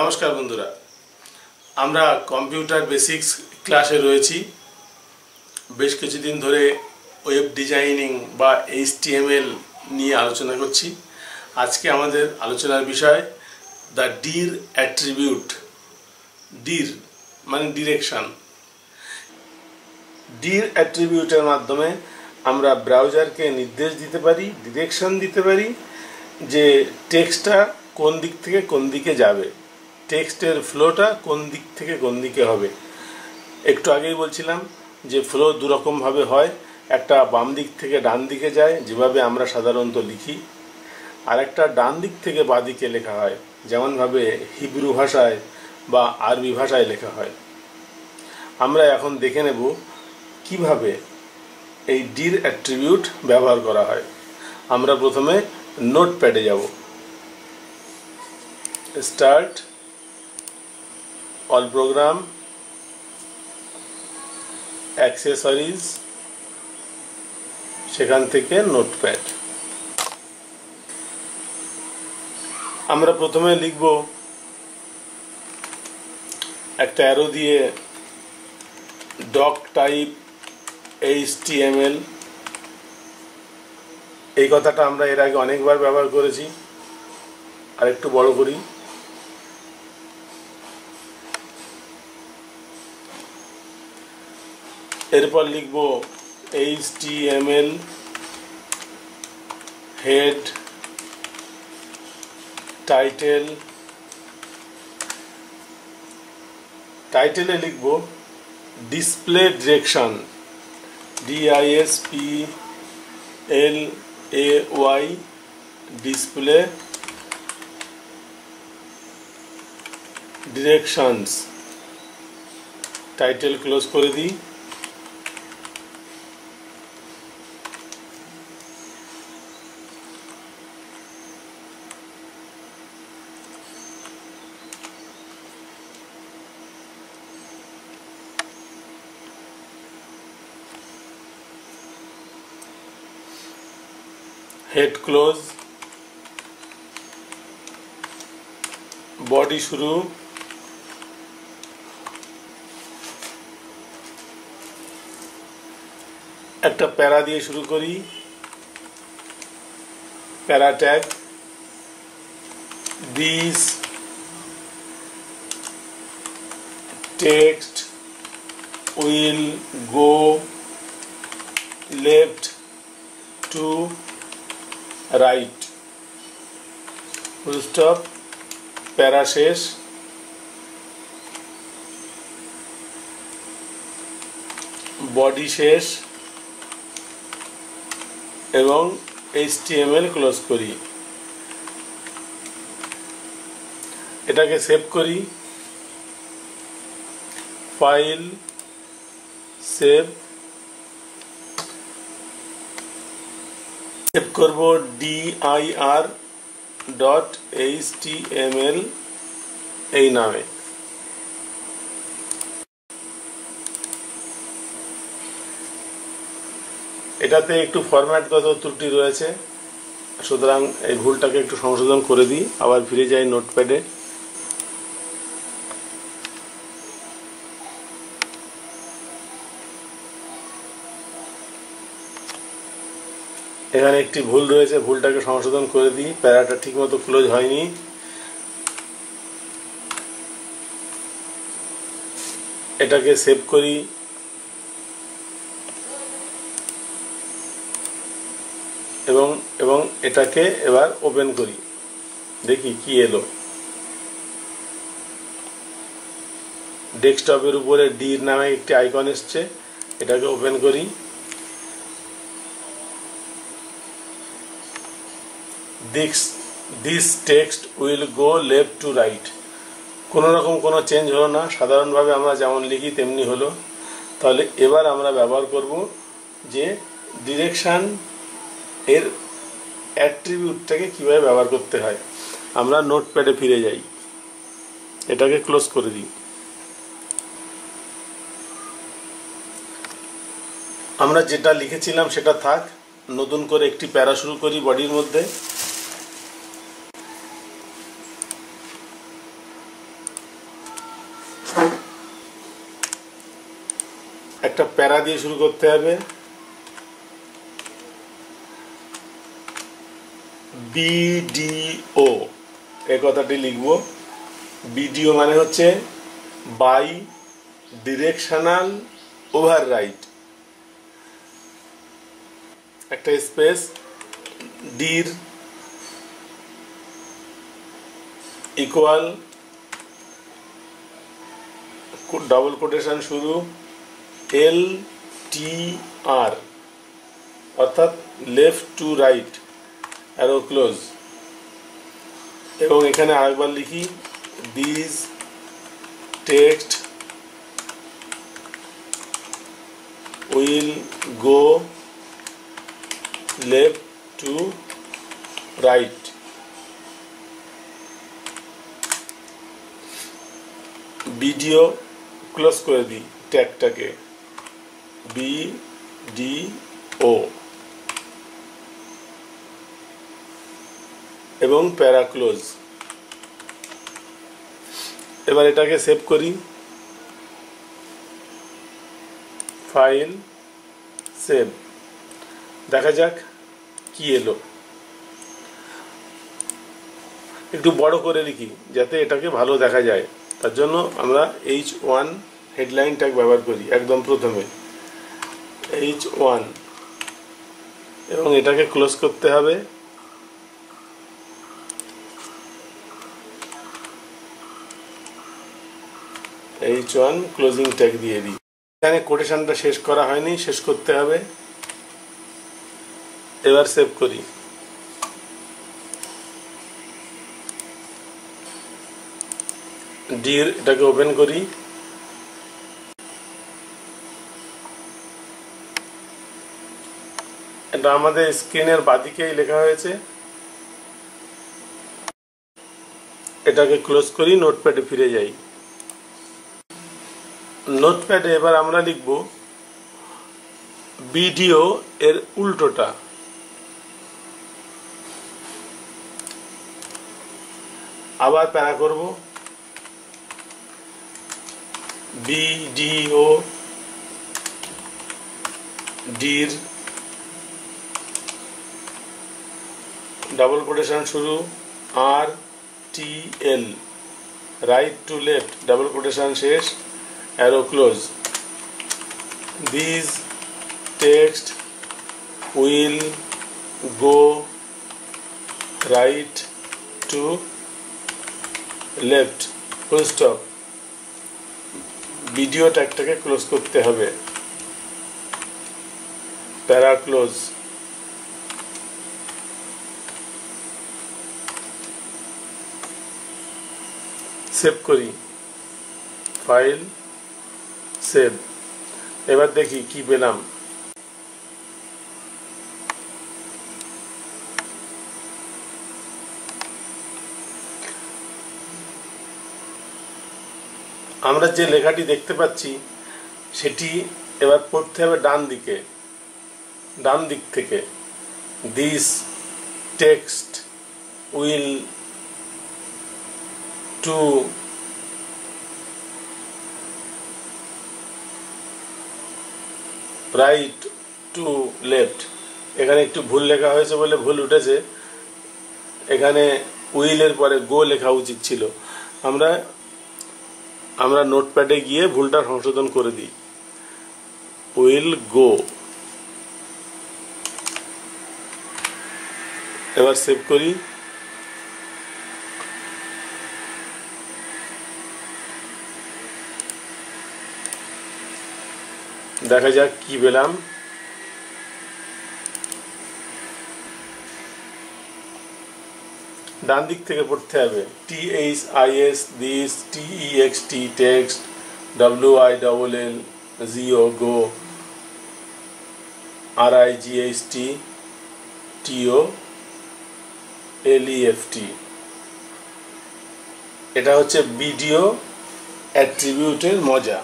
নমস্কার বন্ধুরা, আমরা কম্পিউটার বেসিক্স ক্লাসে রয়েছি। বেশ কিছুদিন ধরে ওয়েব ডিজাইনিং বা HTML নিয়ে আলোচনা করছি। আজকে আমাদের আলোচনার বিষয় দ্য ডির অ্যাট্রিবিউট। ডির মানে ডিরেকশন। ডির অ্যাট্রিবিউটের মাধ্যমে আমরা ব্রাউজারকে নির্দেশ দিতে পারি, ডিরেকশন দিতে পারি যে টেক্সটটা কোন দিক থেকে কোন দিকে যাবে, টেক্সটের ফ্লোটা কোন দিক থেকে কোন দিকে হবে। একটু আগেই বলছিলাম যে ফ্লো দুরকমভাবে হয়, একটা বাম দিক থেকে ডান দিকে যায় যেভাবে আমরা সাধারণত লিখি, আর একটা ডান দিক থেকে বাঁ দিকে লেখা হয় যেমনভাবে হিব্রু ভাষায় বা আরবি ভাষায় লেখা হয়। আমরা এখন দেখে নেব কিভাবে এই ডির অ্যাট্রিবিউট ব্যবহার করা হয়। আমরা প্রথমে নোটপ্যাডে যাব, স্টার্ট, অল প্রোগ্রাম, অ্যাক্সেসরিজ, সেখান থেকে নোটপ্যাড। আমরা প্রথমে লিখব একটা অ্যারো দিয়ে ডক টাইপ HTML। এই কথাটা আমরা এর আগে অনেকবার ব্যবহার করেছি। আর একটু বড় করি, এরপর লিখব HTML হেড, টাইটেল। টাইটেলে লিখব display direction, DISPLAY, display directions. Title close করে দিই। হেড ক্লোজ, বডি শুরু, একটা প্যারা দিয়ে শুরু করি, প্যারা tag. This text will go left to right, full stop, প্যারা শেষ। বডি শেষ এবং HTML ক্লোজ করি। এটাকে সেভ করি, ফাইল, সেভ। সেভ করব dir.html এই নামে। এটাতে একটু ফরম্যাটগত ত্রুটি রয়েছে, সুতরাং এই ভুলটাকে একটু সংশোধন করে দিই। আবার ফিরে যাই নোটপ্যাডে। এখানে একটি ভুল রয়েছে, ভুলটাকে সংশোধন করে দিই। প্যারাটা ঠিকমতো ক্লোজ হয়নি। এটাকে সেভ করি, এবং এটাকে এবার ওপেন করি, দেখি কি এলো। ডেস্কটপের উপরে ডির নামে একটি আইকন এসছে, এটাকে ওপেন করি। This text will go left to right. কোনো রকম কোনো চেঞ্জ হলো না, সাধারণভাবে আমরা যেমন লিখি তেমনি হলো। তাহলে এবার আমরা ব্যবহার করব যে ডিরেকশন এর অ্যাট্রিবিউটটাকে কীভাবে ব্যবহার করতে হয়। আমরা নোটপ্যাডে ফিরে যাই, এটাকে ক্লোজ করে দিই। আমরা যেটা লিখেছিলাম সেটা থাক, নতুন করে একটি প্যারা শুরু করি বডির মধ্যে। একটা প্যারা দিয়ে শুরু করতে হবে। বিডিও এই কথাটি লিখব। বিডিও মানে হচ্ছে বাই ডিরেকশনাল ওভাররাইড। একটা স্পেস, ডির ইকুয়াল ডবল কোটেশন শুরু এল টি আর, অর্থাৎ left to right arrow close. এবং এখানে আরেকবার লিখি this text will go left to right. Video close করে দিই ট্যাগটাকে বিডিও এবং প্যারা ক্লোজ। এবার এটাকে সেভ করি, ফাইল সেভ। দেখা যাক কি এলো। একটু বড় করে লিখি যাতে এটাকে ভালো দেখা যায়, তার জন্য আমরা H1 হেডলাইন ট্যাগ ব্যবহার করি একদম প্রথমে, H1, এবং এটাকে ক্লোজ করতে হবে। H1 ক্লোজিং ট্যাগ দিয়ে দিই। এখানে কোটেশনটা শেষ করা হয়নি, শেষ করতে হবে। এবার সেভ করি। ডির এটাকে ওপেন করি। এটা আমাদের স্ক্রিনের বাদিকেই লেখা হয়েছে। এটাকে ক্লোজ করি, নোটপ্যাডে ফিরে যাই। নোটপ্যাডে এবার আমরা লিখব ভিডিও এর উল্টোটা। আবার প্যারা করব, ভিডিও ডির ডাবল কোটেশন শুরু R T L right to left double quotation শেষ arrow close. This text will go right to left full stop. Video ট্যাগটাকে ক্লোজ করতে হবে, প্যারা ক্লোজ। সেভ করি, ফাইল সেভ। এবার দেখি কি পেলাম। আমরা যে লেখাটি দেখতে পাচ্ছি সেটি এবার পড়তে হবে ডান দিকে, ডান দিক থেকে। This text will two right to left. এখানে একটু ভুল লেখা হয়েছে বলে ভুল উঠেছে, এখানে উইলের পরে গো লেখা উচিত ছিল। আমরা নোটপ্যাডে গিয়ে ভুলটা সংশোধন করে দিই, উইল গো। এবার সেভ করি। দেখা যাক কি পেলাম। ডান দিক থেকে পড়তে হবে THIS this TEXT text WILL Jio go RIGHT TOLEFT। এটা হচ্ছে ভিডিও অ্যাট্রিবিউটের মজা।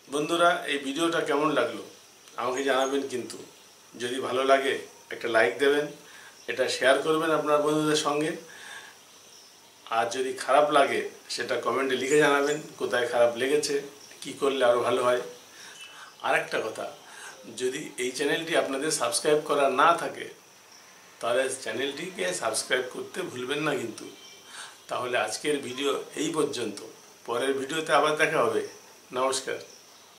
বন্ধুরা, এই ভিডিওটা কেমন লাগলো আমাকে জানাবেন, কিন্তু যদি ভালো লাগে একটা লাইক দেবেন, এটা শেয়ার করবেন আপনার বন্ধুদের সঙ্গে। আর যদি খারাপ লাগে সেটা কমেন্টে লিখে জানাবেন কোথায় খারাপ লেগেছে, কি করলে আরও ভালো হয়। আরেকটা কথা, যদি এই চ্যানেলটি আপনাদের সাবস্ক্রাইব করা না থাকে তাহলে চ্যানেলটিকে সাবস্ক্রাইব করতে ভুলবেন না কিন্তু। তাহলে আজকের ভিডিও এই পর্যন্ত, পরের ভিডিওতে আবার দেখা হবে। নমস্কার।